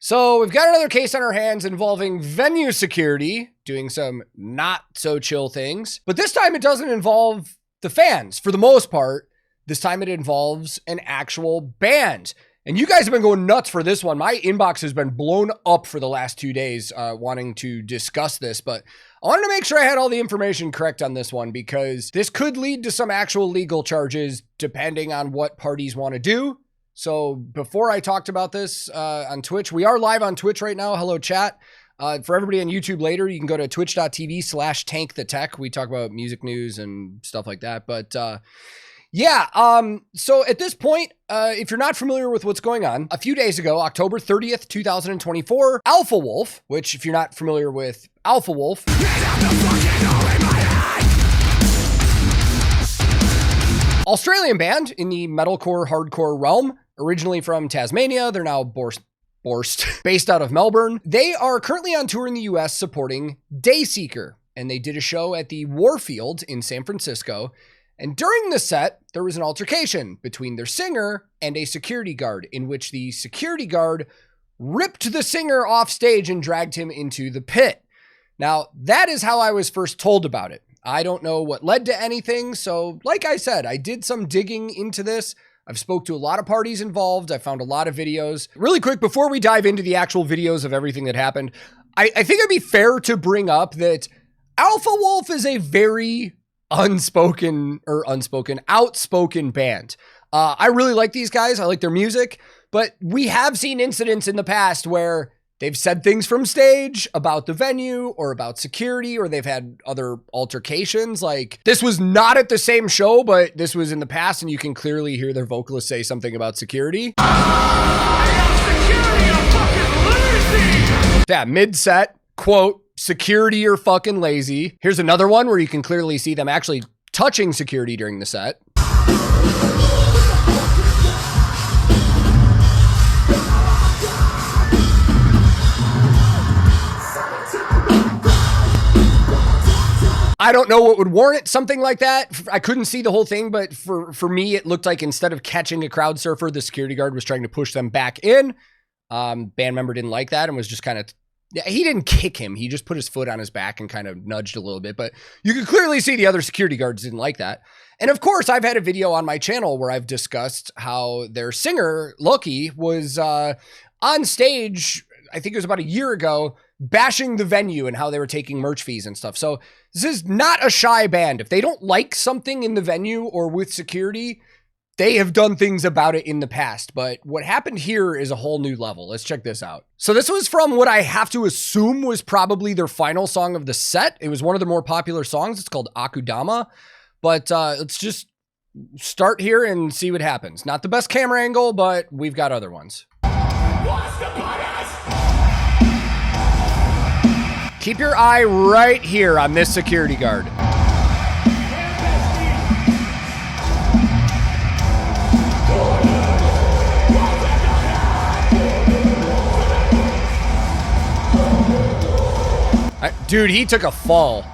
So we've got another case on our hands involving venue security doing some not so chill things, but this time it doesn't involve the fans for the most part. This time it involves an actual band. And you guys have been going nuts for this one. My inbox has been blown up for the last 2 days wanting to discuss this, but I wanted to make sure I had all the information correct on this one because this could lead to some actual legal charges depending on what parties want to do. So before I talked about this on Twitch, we are live on Twitch right now. Hello, chat. For everybody on YouTube later, you can go to twitch.tv/TankTheTech. We talk about music news and stuff like that. But so at this point, if you're not familiar with what's going on, a few days ago, October 30th, 2024, Alpha Wolf, which if you're not familiar with Alpha Wolf, Australian band in the metalcore hardcore realm, originally from Tasmania. They're now based out of Melbourne. They are currently on tour in the US supporting Dayseeker, and they did a show at the Warfield in San Francisco. And during the set, there was an altercation between their singer and a security guard in which the security guard ripped the singer off stage and dragged him into the pit. Now, that is how I was first told about it. I don't know what led to anything. So like I said, I did some digging into this. I've spoke to a lot of parties involved. I found a lot of videos. Really quick, before we dive into the actual videos of everything that happened, I think it'd be fair to bring up that Alpha Wolf is a very outspoken band. I really like these guys. I like their music, but we have seen incidents in the past where they've said things from stage about the venue or about security, or they've had other altercations. Like this was not at the same show, but this was in the past, and you can clearly hear their vocalist say something about security. Yeah, mid-set, quote, "Security are fucking lazy." Here's another one where you can clearly see them actually touching security during the set. I don't know what would warrant something like that. I couldn't see the whole thing, but for me, it looked like instead of catching a Crowdsurfer, the security guard was trying to push them back in. Band member didn't like that and was just kind of, he didn't kick him. He just put his foot on his back and kind of nudged a little bit, but you could clearly see the other security guards didn't like that. And of course, I've had a video on my channel where I've discussed how their singer, Loki, was on stage, I think it was about a year ago, bashing the venue and how they were taking merch fees and stuff. So this is not a shy band. If they don't like something in the venue or with security, they have done things about it in the past. But what happened here is a whole new level. Let's check this out. So this was from what I have to assume was probably their final song of the set. It was one of the more popular songs. It's called Akudama. But let's just start here and see what happens. Not the best camera angle, but we've got other ones. Keep your eye right here on this security guard. Dude, he took a fall.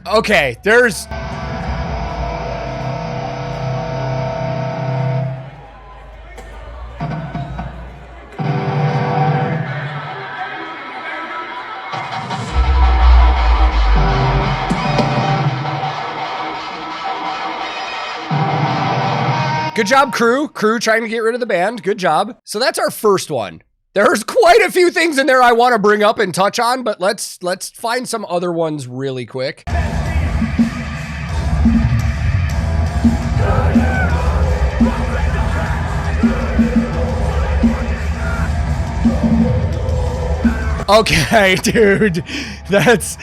Okay, there's... Good job, crew. Crew trying to get rid of the band. Good job. So that's our first one. There's quite a few things in there I want to bring up and touch on, but let's find some other ones really quick. Okay, dude. That's...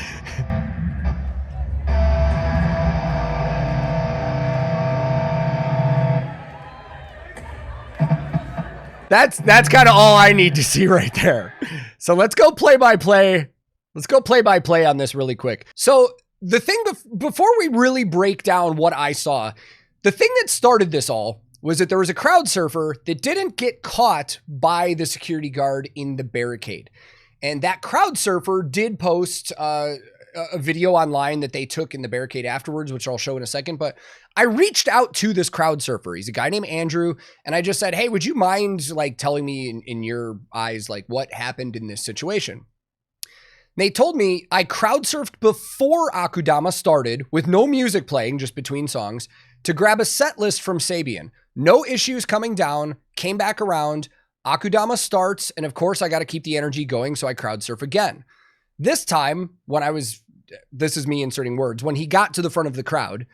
That's kind of all I need to see right there. So let's go play by play. Let's go play by play on this really quick. So the thing before we really break down what I saw, the thing that started this all was that there was a Crowdsurfer that didn't get caught by the security guard in the barricade. And that Crowdsurfer did post a a video online that they took in the barricade afterwards, which I'll show in a second, but I reached out to this crowd surfer. He's a guy named Andrew. And I just said, hey, would you mind like telling me in your eyes, like what happened in this situation? They told me I crowd surfed before Akudama started with no music playing, just between songs, to grab a set list from Sabian. No issues coming down, came back around, Akudama starts, and of course I got to keep the energy going, so I crowd surf again. This time, when this is me inserting words, when he got to the front of the crowd,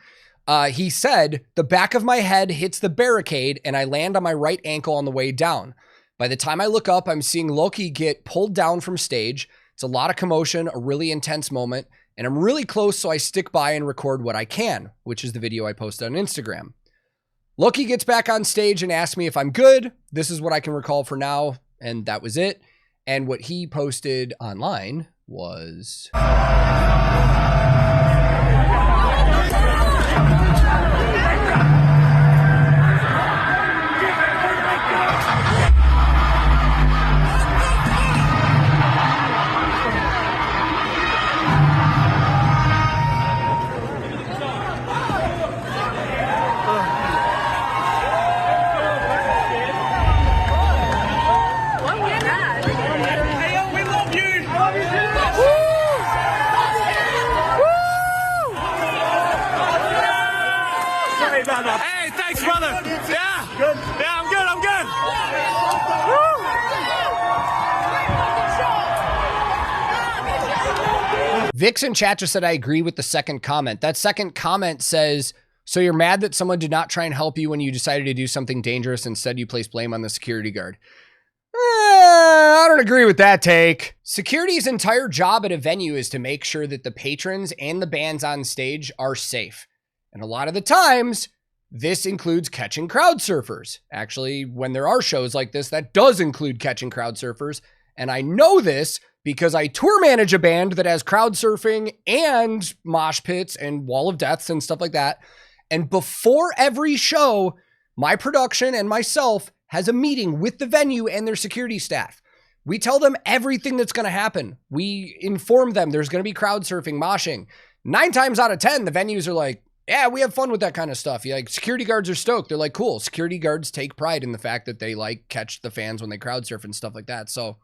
he said, the back of my head hits the barricade and I land on my right ankle on the way down. By the time I look up, I'm seeing Loki get pulled down from stage. It's a lot of commotion, a really intense moment, and I'm really close, so I stick by and record what I can, which is the video I posted on Instagram. Loki gets back on stage and asks me if I'm good. This is what I can recall for now, and that was it. And what he posted online was... Hey, thanks, brother. Yeah, good. Yeah, I'm good. Vix in chat just said, I agree with the second comment. That second comment says, so you're mad that someone did not try and help you when you decided to do something dangerous. Instead, you place blame on the security guard. I don't agree with that take. Security's entire job at a venue is to make sure that the patrons and the bands on stage are safe. And a lot of the times, this includes catching crowd surfers. Actually, when there are shows like this, that does include catching crowd surfers. And I know this because I tour manage a band that has crowd surfing and mosh pits and wall of deaths and stuff like that. And before every show, my production and myself has a meeting with the venue and their security staff. We tell them everything that's going to happen. We inform them there's going to be crowd surfing, moshing. 9 times out of 10, the venues are like, yeah, we have fun with that kind of stuff. Yeah, like security guards are stoked. They're like, cool. Security guards take pride in the fact that they like catch the fans when they crowd surf and stuff like that. So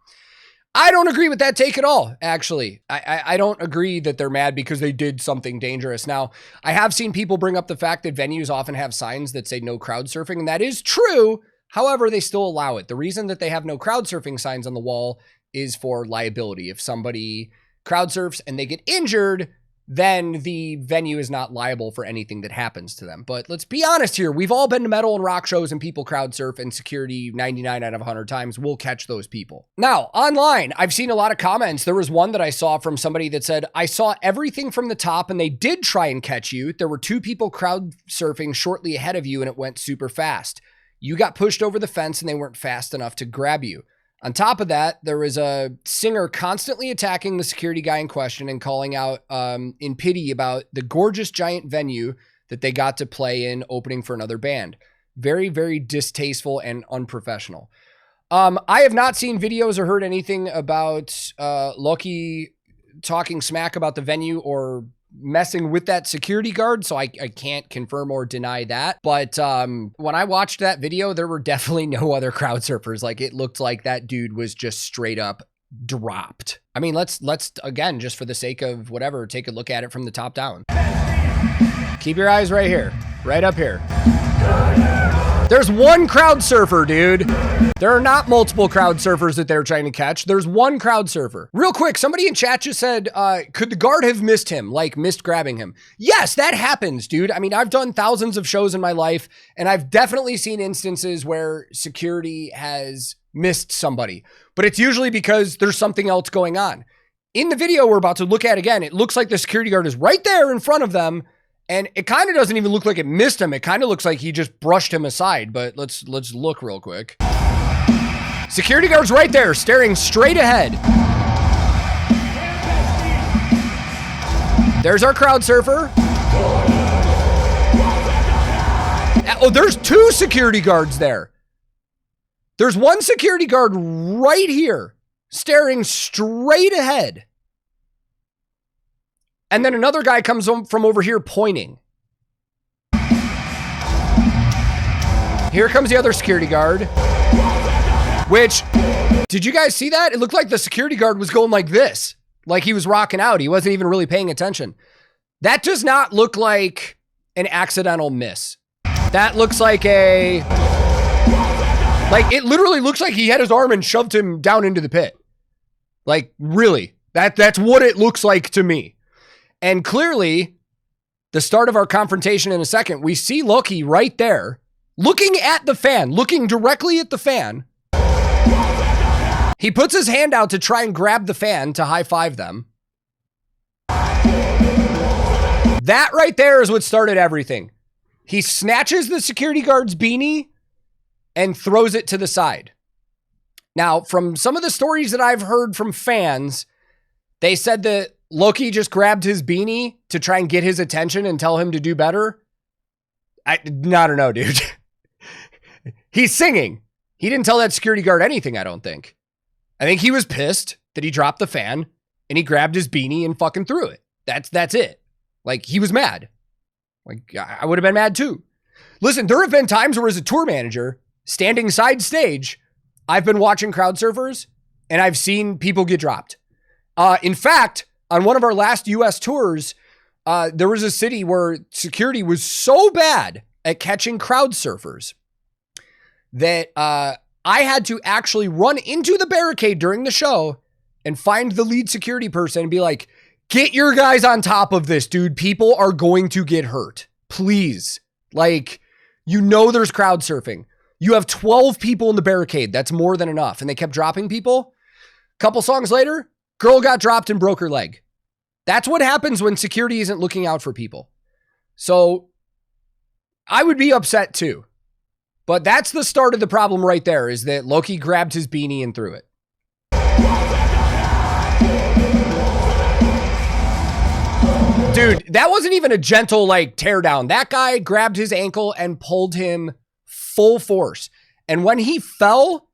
I don't agree with that take at all, actually. I don't agree that they're mad because they did something dangerous. Now, I have seen people bring up the fact that venues often have signs that say no crowd surfing, and that is true. However, they still allow it. The reason that they have no crowd surfing signs on the wall is for liability. If somebody crowd surfs and they get injured, then the venue is not liable for anything that happens to them. But let's be honest here. We've all been to metal and rock shows and people crowd surf, and security 99 out of 100 times will catch those people. Now, online, I've seen a lot of comments. There was one that I saw from somebody that said, I saw everything from the top and they did try and catch you. There were 2 people crowd surfing shortly ahead of you and it went super fast. You got pushed over the fence and they weren't fast enough to grab you. On top of that, there was a singer constantly attacking the security guy in question and calling out in pity about the gorgeous giant venue that they got to play in opening for another band. Very, very distasteful and unprofessional. I have not seen videos or heard anything about Loki talking smack about the venue or messing with that security guard, so I can't confirm or deny that. But when I watched that video, there were definitely no other crowd surfers. Like, it looked like that dude was just straight up dropped. I mean, let's again, just for the sake of whatever, take a look at it from the top down. Keep your eyes right here, right up here. There's one crowd surfer, dude. There are not multiple crowd surfers that they're trying to catch. There's one crowd surfer. Real quick, somebody in chat just said, could the guard have missed him, like missed grabbing him? Yes, that happens, dude. I mean, I've done thousands of shows in my life, and I've definitely seen instances where security has missed somebody, but it's usually because there's something else going on. In the video we're about to look at again, it looks like the security guard is right there in front of them, and it kind of doesn't even look like it missed him. It kind of looks like he just brushed him aside, but let's look real quick. Security guard's right there, staring straight ahead. There's our crowd surfer. Oh, there's 2 security guards there. There's one security guard right here, staring straight ahead. And then another guy comes from over here pointing. Here comes the other security guard. Which, did you guys see that? It looked like the security guard was going like this. Like he was rocking out. He wasn't even really paying attention. That does not look like an accidental miss. That looks like it literally looks like he had his arm and shoved him down into the pit. Like, really. That's what it looks like to me. And clearly, the start of our confrontation in a second, we see Loki right there, looking at the fan, looking directly at the fan. He puts his hand out to try and grab the fan to high-five them. That right there is what started everything. He snatches the security guard's beanie and throws it to the side. Now, from some of the stories that I've heard from fans, they said that Loki just grabbed his beanie to try and get his attention and tell him to do better. I don't know, dude. He's singing. He didn't tell that security guard anything, I don't think. I think he was pissed that he dropped the fan and he grabbed his beanie and fucking threw it. That's it. Like, he was mad. Like, I would have been mad too. Listen, there have been times where as a tour manager, standing side stage, I've been watching Crowdsurfers and I've seen people get dropped. In fact, on one of our last US tours, there was a city where security was so bad at catching Crowdsurfers that I had to actually run into the barricade during the show and find the lead security person and be like, get your guys on top of this, dude. People are going to get hurt. Please. Like, you know there's crowd surfing. You have 12 people in the barricade. That's more than enough. And they kept dropping people. Couple songs later, girl got dropped and broke her leg. That's what happens when security isn't looking out for people. So I would be upset too. But that's the start of the problem right there, is that Loki grabbed his beanie and threw it. Dude, that wasn't even a gentle, like, tear down. That guy grabbed his ankle and pulled him full force. And when he fell,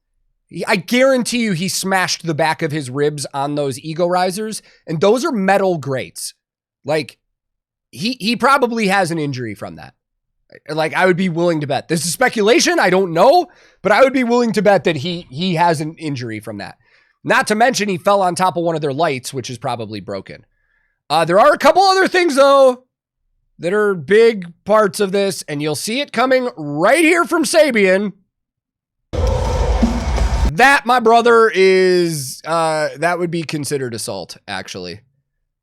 I guarantee you he smashed the back of his ribs on those ego risers. And those are metal grates. Like, he probably has an injury from that. Like, I would be willing to bet. This is speculation. I don't know. But I would be willing to bet that he has an injury from that. Not to mention he fell on top of one of their lights, which is probably broken. There are a couple other things, though, that are big parts of this, and you'll see it coming right here from Sabian. That, my brother, is, that would be considered assault, actually.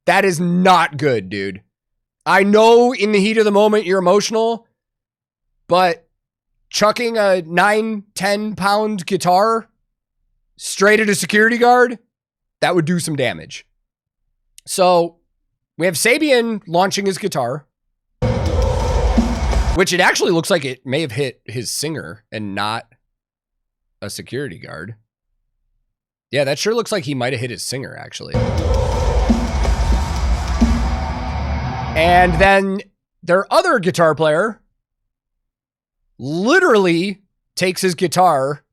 That is not good, dude. I know in the heat of the moment you're emotional, but chucking a 9-10 pound guitar straight at a security guard, that would do some damage. So we have Sabian launching his guitar, which it actually looks like it may have hit his singer and not a security guard. Yeah, that sure looks like he might have hit his singer, actually. And then their other guitar player literally takes his guitar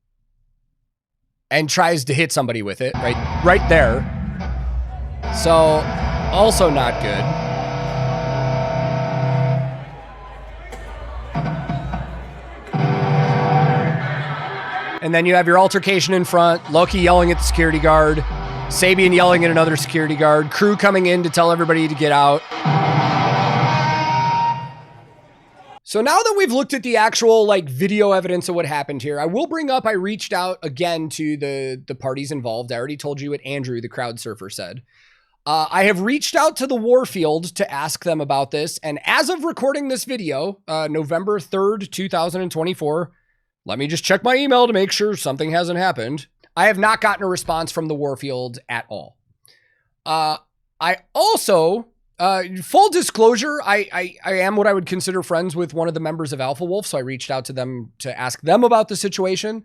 and tries to hit somebody with it right there. So, also not good. And then you have your altercation in front, Loki yelling at the security guard, Sabian yelling at another security guard, crew coming in to tell everybody to get out. So now that we've looked at the actual video evidence of what happened here, I will bring up, I reached out again to the parties involved. I already told you what Andrew, the Crowdsurfer, said. I have reached out to the Warfield to ask them about this. And as of recording this video, November 3rd, 2024, let me just check my email to make sure something hasn't happened. I have not gotten a response from the Warfield at all. I also, full disclosure, I am what I would consider friends with one of the members of Alpha Wolf. So I reached out to them to ask them about the situation.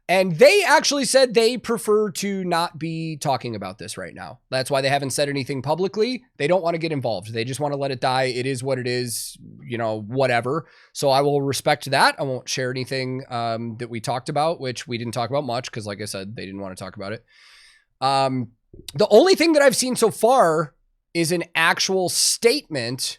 And they actually said they prefer to not be talking about this right now. That's why they haven't said anything publicly. They don't want to get involved. They just want to let it die. It is what it is, whatever. So I will respect that. I won't share anything that we talked about, which we didn't talk about much because, like I said, they didn't want to talk about it. The only thing that I've seen so far is an actual statement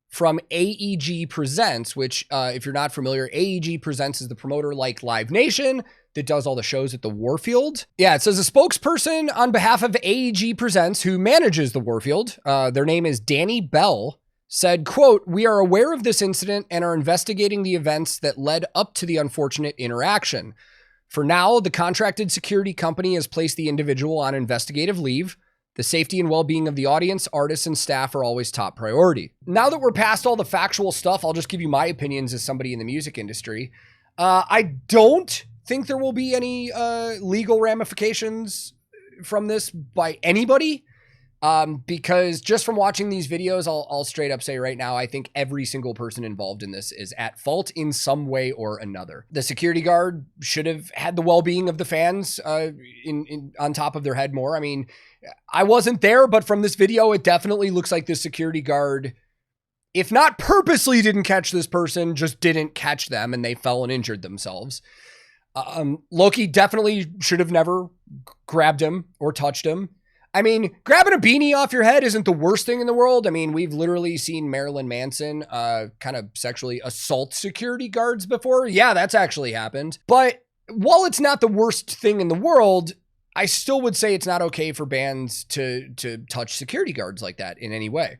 from AEG Presents, which if you're not familiar, AEG Presents is the promoter like Live Nation that does all the shows at the Warfield. Yeah, it says a spokesperson on behalf of AEG Presents who manages the Warfield, their name is Danny Bell, said, quote, "We are aware of this incident and are investigating the events that led up to the unfortunate interaction. For now, the contracted security company has placed the individual on investigative leave. The safety and well-being of the audience, artists, and staff are always top priority." Now that we're past all the factual stuff, I'll just give you my opinions as somebody in the music industry. I don't think there will be any legal ramifications from this by anybody, because just from watching these videos, I'll straight up say right now, I think every single person involved in this is at fault in some way or another. The security guard should have had the well-being of the fans on top of their head more. I mean, I wasn't there, but from this video, it definitely looks like this security guard, if not purposely didn't catch this person, just didn't catch them and they fell and injured themselves. Loki definitely should have never grabbed him or touched him. I mean, grabbing a beanie off your head isn't the worst thing in the world. I mean, we've literally seen Marilyn Manson kind of sexually assault security guards before. Yeah, that's actually happened. But while it's not the worst thing in the world, I still would say it's not okay for bands to touch security guards like that in any way.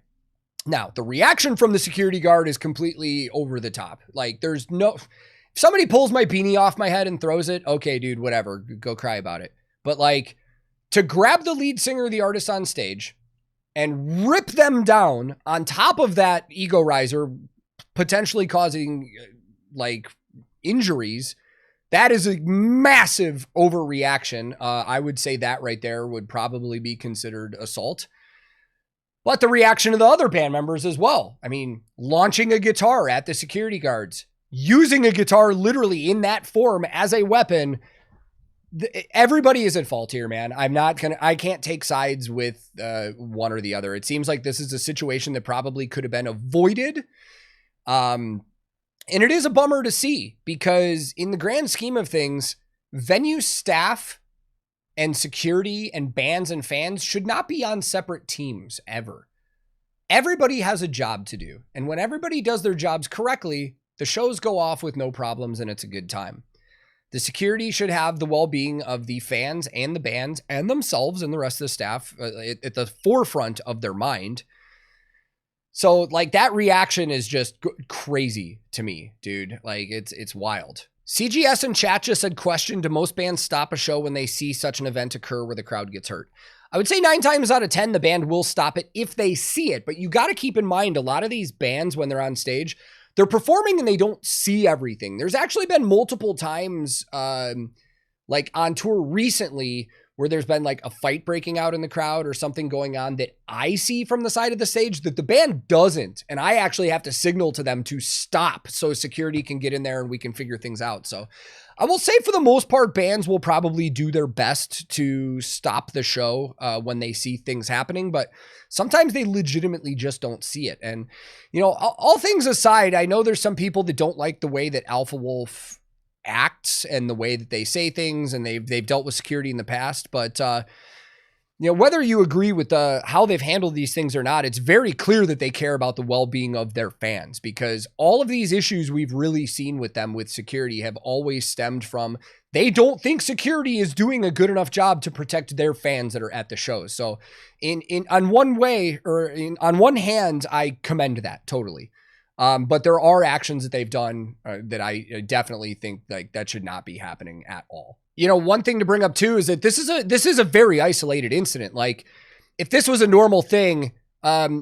Now, the reaction from the security guard is completely over the top. Like, there's no... If somebody pulls my beanie off my head and throws it, okay, dude, whatever. Go cry about it. But, like, to grab the lead singer or the artist on stage and rip them down on top of that ego riser, potentially causing, like, injuries... That is a massive overreaction. I would say that right there would probably be considered assault. But the reaction of the other band members as well. I mean, launching a guitar at the security guards, using a guitar literally in that form as a weapon. Everybody is at fault here, man. I can't take sides with one or the other. It seems like this is a situation that probably could have been avoided. And it is a bummer to see because in the grand scheme of things, venue staff and security and bands and fans should not be on separate teams ever. Everybody has a job to do. And when everybody does their jobs correctly, the shows go off with no problems and it's a good time. The security should have the well-being of the fans and the bands and themselves and the rest of the staff at the forefront of their mind. So, like, that reaction is just crazy to me, dude. Like, it's wild. CGS in chat just said, question, do most bands stop a show when they see such an event occur where the crowd gets hurt? I would say 9 times out of 10, the band will stop it if they see it. But you got to keep in mind, a lot of these bands, when they're on stage, they're performing and they don't see everything. There's actually been multiple times, like on tour recently, where there's been like a fight breaking out in the crowd or something going on that I see from the side of the stage that the band doesn't. And I actually have to signal to them to stop so security can get in there and we can figure things out. So I will say for the most part, bands will probably do their best to stop the show when they see things happening, but sometimes they legitimately just don't see it. And, you know, all things aside, I know there's some people that don't like the way that Alpha Wolf acts and the way that they say things, and they've dealt with security in the past, but you know, whether you agree with how they've handled these things or not, it's very clear that they care about the well-being of their fans, because all of these issues we've really seen with them with security have always stemmed from they don't think security is doing a good enough job to protect their fans that are at the shows. So on one hand, I commend that totally. But there are actions that they've done that I definitely think like that should not be happening at all. You know, one thing to bring up too is that this is a very isolated incident. Like, if this was a normal thing,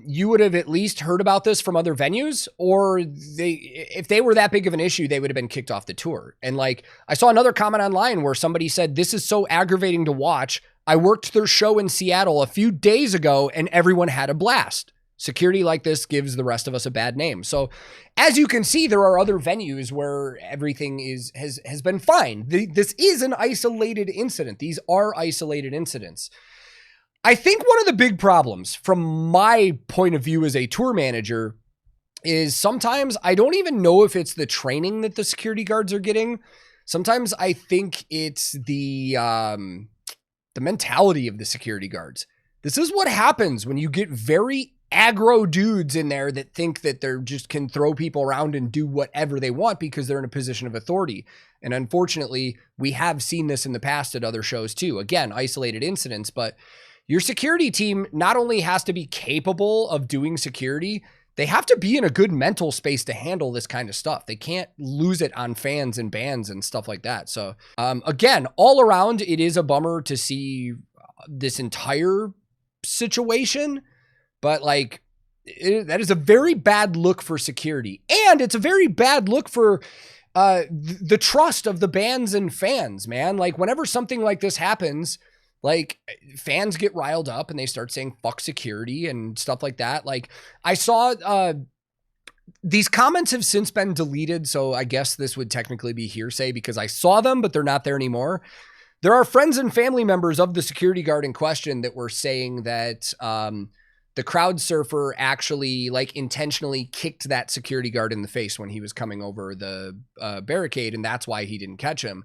you would have at least heard about this from other venues, or if they were that big of an issue, they would have been kicked off the tour. And like, I saw another comment online where somebody said, "This is so aggravating to watch. I worked their show in Seattle a few days ago and everyone had a blast. Security like this gives the rest of us a bad name." So as you can see, there are other venues where everything has been fine. This is an isolated incident. These are isolated incidents. I think one of the big problems from my point of view as a tour manager is sometimes I don't even know if it's the training that the security guards are getting. Sometimes I think it's the mentality of the security guards. This is what happens when you get very aggro dudes in there that think that they're just can throw people around and do whatever they want because they're in a position of authority. And unfortunately, we have seen this in the past at other shows too. Again, isolated incidents, but your security team not only has to be capable of doing security, they have to be in a good mental space to handle this kind of stuff. They can't lose it on fans and bands and stuff like that. So again, all around, it is a bummer to see this entire situation, but like that is a very bad look for security. And it's a very bad look for the trust of the bands and fans, man. Like whenever something like this happens, like fans get riled up and they start saying fuck security and stuff like that. Like I saw these comments have since been deleted. So I guess this would technically be hearsay because I saw them, but they're not there anymore. There are friends and family members of the security guard in question that were saying that the Crowdsurfer actually like intentionally kicked that security guard in the face when he was coming over the barricade. And that's why he didn't catch him.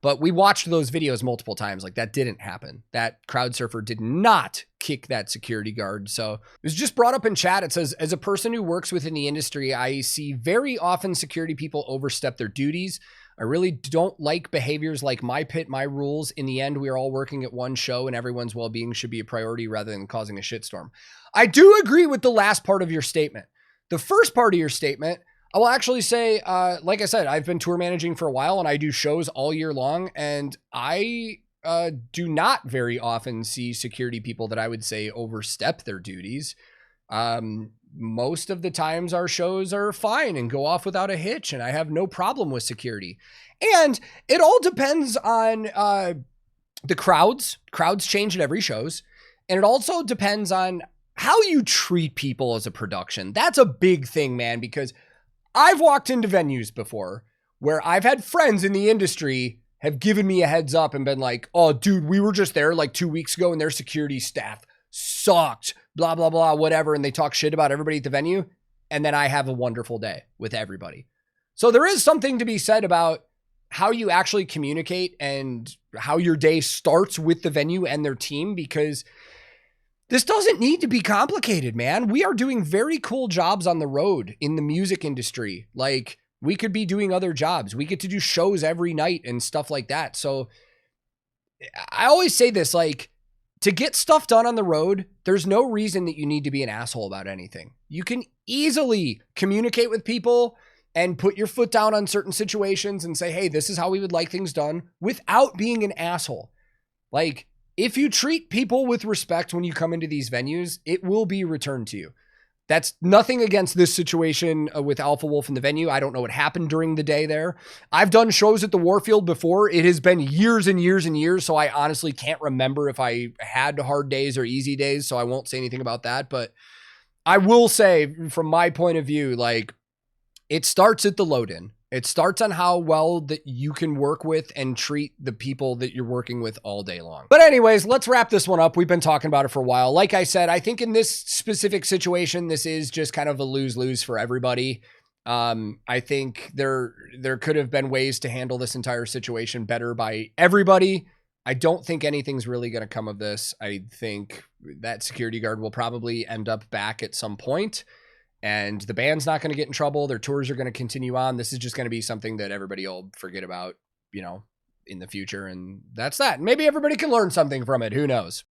But we watched those videos multiple times. Like that didn't happen. That Crowdsurfer did not kick that security guard. So it was just brought up in chat. It says, as a person who works within the industry, I see very often security people overstep their duties. I really don't like behaviors like my pit, my rules. In the end, we are all working at one show and everyone's well-being should be a priority rather than causing a shitstorm. I do agree with the last part of your statement. The first part of your statement, I will actually say, like I said, I've been tour managing for a while and I do shows all year long. And I do not very often see security people that I would say overstep their duties. Most of the times our shows are fine and go off without a hitch. And I have no problem with security. And it all depends on the crowds. Crowds change at every shows. And it also depends on how you treat people as a production. That's a big thing, man, because I've walked into venues before where I've had friends in the industry have given me a heads up and been like, oh, dude, we were just there like 2 weeks ago and their security staff sucked, blah, blah, blah, whatever. And they talk shit about everybody at the venue. And then I have a wonderful day with everybody. So there is something to be said about how you actually communicate and how your day starts with the venue and their team, because this doesn't need to be complicated, man. We are doing very cool jobs on the road in the music industry. Like we could be doing other jobs. We get to do shows every night and stuff like that. So I always say this, like to get stuff done on the road, there's no reason that you need to be an asshole about anything. You can easily communicate with people and put your foot down on certain situations and say, hey, this is how we would like things done without being an asshole. Like, if you treat people with respect when you come into these venues, it will be returned to you. That's nothing against this situation with Alpha Wolf in the venue. I don't know what happened during the day there. I've done shows at the Warfield before. It has been years and years and years, so I honestly can't remember if I had hard days or easy days, so I won't say anything about that. But I will say, from my point of view, like, it starts at the load-in. It starts on how well that you can work with and treat the people that you're working with all day long. But anyways, let's wrap this one up. We've been talking about it for a while. Like I said, I think in this specific situation, this is just kind of a lose-lose for everybody. I think there could have been ways to handle this entire situation better by everybody. I don't think anything's really going to come of this. I think that security guard will probably end up back at some point. And the band's not going to get in trouble. Their tours are going to continue on. This is just going to be something that everybody will forget about, you know, in the future. And that's that. Maybe everybody can learn something from it. Who knows?